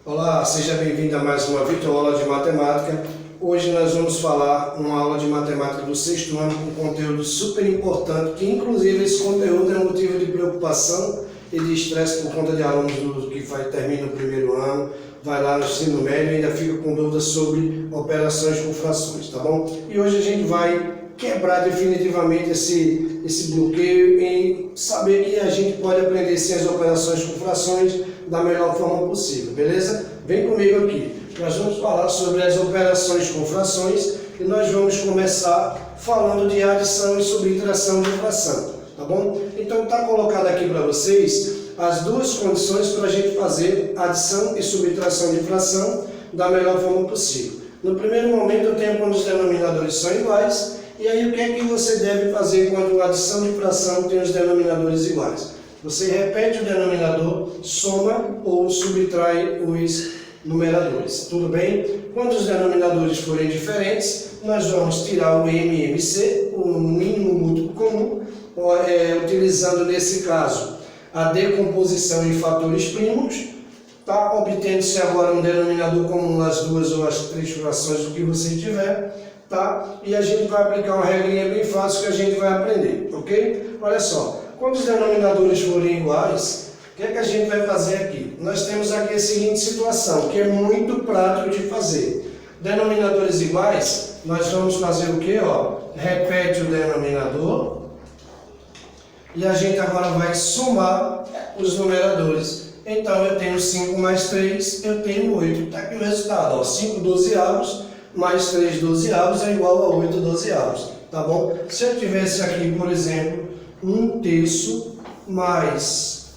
Olá, seja bem-vindo a mais uma videoaula de matemática. Hoje nós vamos falar uma aula de matemática do sexto ano com conteúdo super importante, que inclusive esse conteúdo é motivo de preocupação e de estresse por conta de alunos que terminam o primeiro ano, vai lá no ensino médio e ainda fica com dúvidas sobre operações com frações, tá bom? E hoje a gente vai quebrar definitivamente esse bloqueio em saber que a gente pode aprender sim as operações com frações da melhor forma possível, beleza? Vem comigo aqui. Nós vamos falar sobre as operações com frações e nós vamos começar falando de adição e subtração de fração, tá bom? Então está colocado aqui para vocês as duas condições para a gente fazer adição e subtração de fração da melhor forma possível. No primeiro momento eu tenho quando os denominadores são iguais, e aí o que é que você deve fazer quando a adição de fração tem os denominadores iguais? Você repete o denominador, soma ou subtrai os numeradores, tudo bem? Quando os denominadores forem diferentes, nós vamos tirar o MMC, o mínimo múltiplo comum, utilizando nesse caso a decomposição em fatores primos, tá? Obtendo-se agora um denominador comum nas duas ou as três frações do que você tiver, tá? E a gente vai aplicar uma regrinha bem fácil que a gente vai aprender, ok? Olha só, quando os denominadores forem iguais, o que é que a gente vai fazer aqui? Nós temos aqui a seguinte situação, que é muito prático de fazer. Denominadores iguais, nós vamos fazer o quê? Repete o denominador e a gente agora vai somar os numeradores. Então eu tenho 5 mais 3, eu tenho 8. Está aqui o resultado, 5 dozeavos mais 3 dozeavos é igual a 8 dozeavos, tá bom? Se eu tivesse aqui, por exemplo, 1 terço mais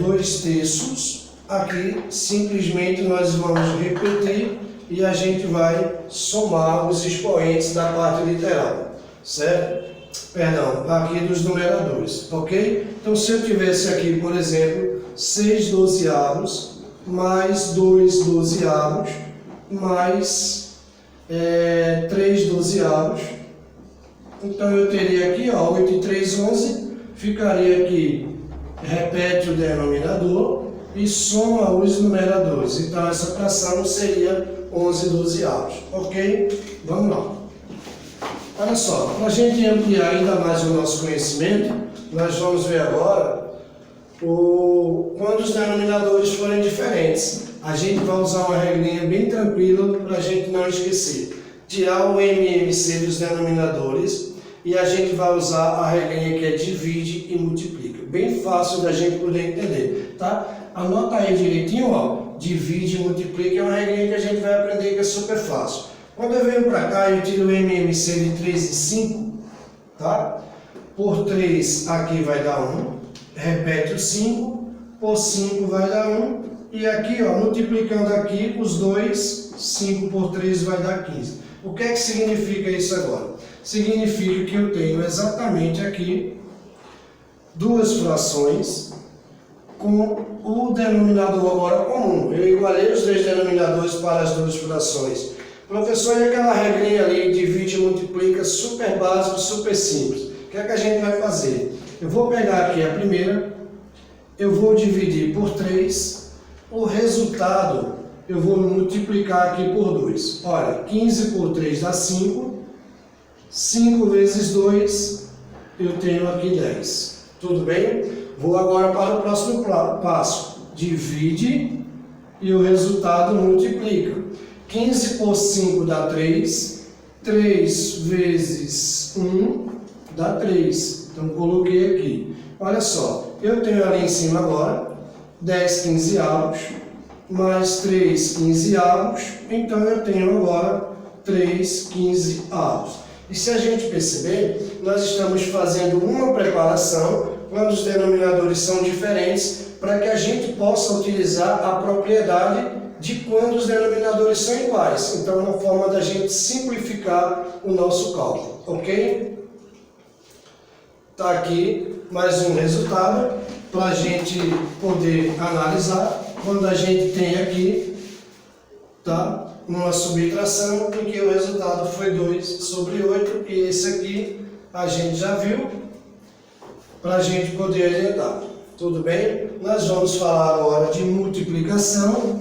2 terços, aqui simplesmente nós vamos repetir e a gente vai somar os expoentes da parte literal, certo? Perdão, aqui dos numeradores, ok? Então se eu tivesse aqui, por exemplo, 6 dozeavos mais 2 dozeavos mais 3 dozeavos, então eu teria aqui 8 e 3, 11, ficaria aqui, repete o denominador e soma os numeradores, então essa fração seria 11 dozeavos, ok? Vamos lá. Olha só, para a gente ampliar ainda mais o nosso conhecimento, nós vamos ver agora quando os denominadores forem diferentes. A gente vai usar uma regrinha bem tranquila para a gente não esquecer. Tirar o MMC dos denominadores e a gente vai usar a regrinha que é divide e multiplica. Bem fácil da gente poder entender, tá? Anota aí direitinho, divide e multiplica é uma regrinha que a gente vai aprender que é super fácil. Quando eu venho para cá, eu tiro o MMC de 3 e 5, tá? Por 3 aqui vai dar 1, repete o 5, por 5 vai dar 1, e aqui, multiplicando aqui os dois, 5 por 3 vai dar 15. O que é que significa isso agora? Significa que eu tenho exatamente aqui duas frações com o denominador agora comum. Eu igualei os dois denominadores para as duas frações. Professor, e aquela regrinha ali, divide e multiplica, super básico, super simples. O que é que a gente vai fazer? Eu vou pegar aqui a primeira, eu vou dividir por 3, o resultado eu vou multiplicar aqui por 2. Olha, 15 por 3 dá 5, 5 vezes 2, eu tenho aqui 10. Tudo bem? Vou agora para o próximo passo. Divide e o resultado multiplica. 15 por 5 dá 3, 3 vezes 1 dá 3, então coloquei aqui. Olha só, eu tenho ali em cima agora 10 quinzeavos, mais 3 quinzeavos, então eu tenho agora 3 quinzeavos. E se a gente perceber, nós estamos fazendo uma preparação quando os denominadores são diferentes, para que a gente possa utilizar a propriedade de quando os denominadores são iguais. Então, é uma forma da gente simplificar o nosso cálculo, ok? Está aqui mais um resultado para a gente poder analisar. Quando a gente tem aqui, tá? Uma subtração em que o resultado foi 2 sobre 8, e esse aqui a gente já viu, para a gente poder orientar. Tudo bem? Nós vamos falar agora de multiplicação.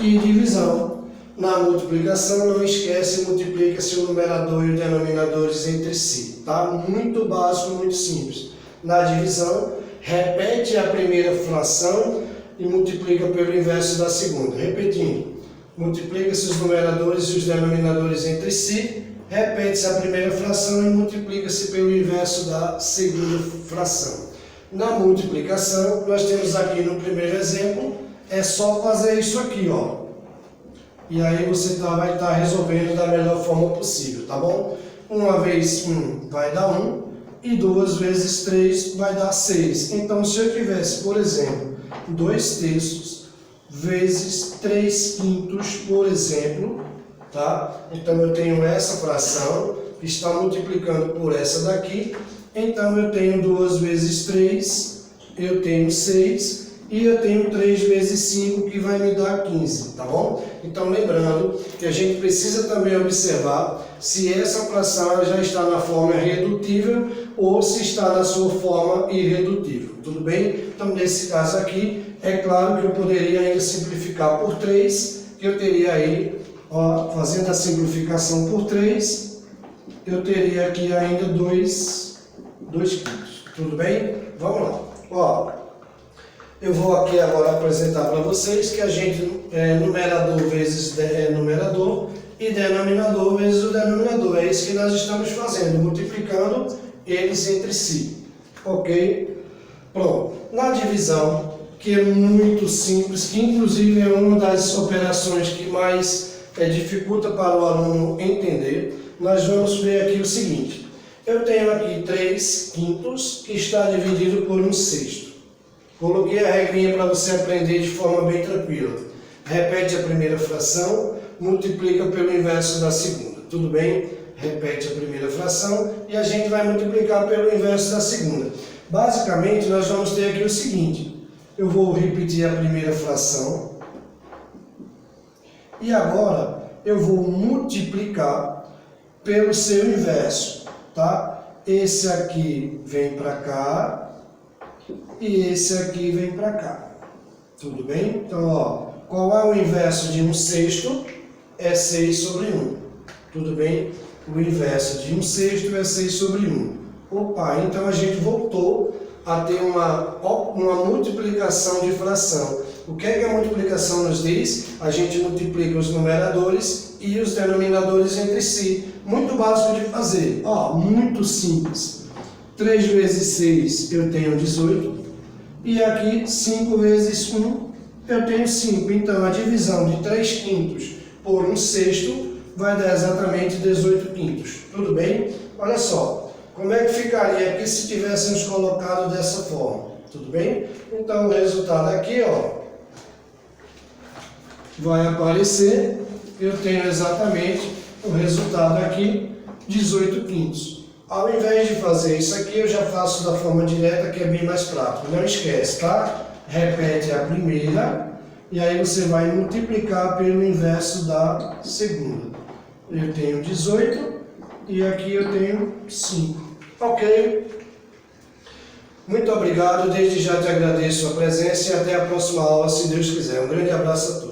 e divisão. Na multiplicação, não esquece, multiplica-se o numerador e os denominadores entre si, tá? Muito básico, muito simples. Na divisão, repete a primeira fração e multiplica pelo inverso da segunda. Repetindo, multiplica-se os numeradores e os denominadores entre si, repete-se a primeira fração e multiplica-se pelo inverso da segunda fração. Na multiplicação, nós temos aqui no primeiro exemplo, é só fazer isso aqui, ó. E aí você vai estar resolvendo da melhor forma possível, tá bom? 1 vezes 1 vai dar 1 e 2 vezes 3 vai dar 6. Então, se eu tivesse, por exemplo, 2 terços vezes 3 quintos, por exemplo, tá? Então, eu tenho essa fração que está multiplicando por essa daqui. Então, eu tenho 2 vezes 3, eu tenho 6. E eu tenho 3 vezes 5, que vai me dar 15, tá bom? Então, lembrando que a gente precisa também observar se essa fração já está na forma redutível ou se está na sua forma irredutível, tudo bem? Então, nesse caso aqui, é claro que eu poderia ainda simplificar por 3, que eu teria aí, ó, fazendo a simplificação por 3, eu teria aqui ainda 2 quintos, tudo bem? Vamos lá, ó. Eu vou aqui agora apresentar para vocês que a gente, numerador vezes numerador e denominador vezes o denominador. É isso que nós estamos fazendo, multiplicando eles entre si. Ok? Pronto. Na divisão, que é muito simples, que inclusive é uma das operações que mais dificulta para o aluno entender, nós vamos ver aqui o seguinte. Eu tenho aqui 3 quintos que está dividido por 1 sexto. Coloquei a regrinha para você aprender de forma bem tranquila. Repete a primeira fração, multiplica pelo inverso da segunda. Tudo bem? Repete a primeira fração e a gente vai multiplicar pelo inverso da segunda. Basicamente, nós vamos ter aqui o seguinte. Eu vou repetir a primeira fração. E agora, eu vou multiplicar pelo seu inverso, tá? Esse aqui vem para cá. E esse aqui vem para cá. Tudo bem? Então, ó, qual é o inverso de 1 sexto? É 6 sobre 1. Tudo bem? O inverso de 1 sexto é 6 sobre 1. Opa, então a gente voltou a ter uma multiplicação de fração. O que é que a multiplicação nos diz? A gente multiplica os numeradores e os denominadores entre si. Muito básico de fazer. Ó, muito simples. 3 vezes 6 eu tenho 18. E aqui 5 vezes 1 eu tenho 5. Então a divisão de 3 quintos por 1 sexto vai dar exatamente 18 quintos. Tudo bem? Olha só, como é que ficaria aqui se tivéssemos colocado dessa forma? Tudo bem? Então o resultado aqui, ó, vai aparecer, eu tenho exatamente o resultado aqui, 18 quintos. Ao invés de fazer isso aqui, eu já faço da forma direta, que é bem mais prático. Não esquece, tá? Repete a primeira, e aí você vai multiplicar pelo inverso da segunda. Eu tenho 18, e aqui eu tenho 5. Ok? Muito obrigado, desde já te agradeço a presença e até a próxima aula, se Deus quiser. Um grande abraço a todos.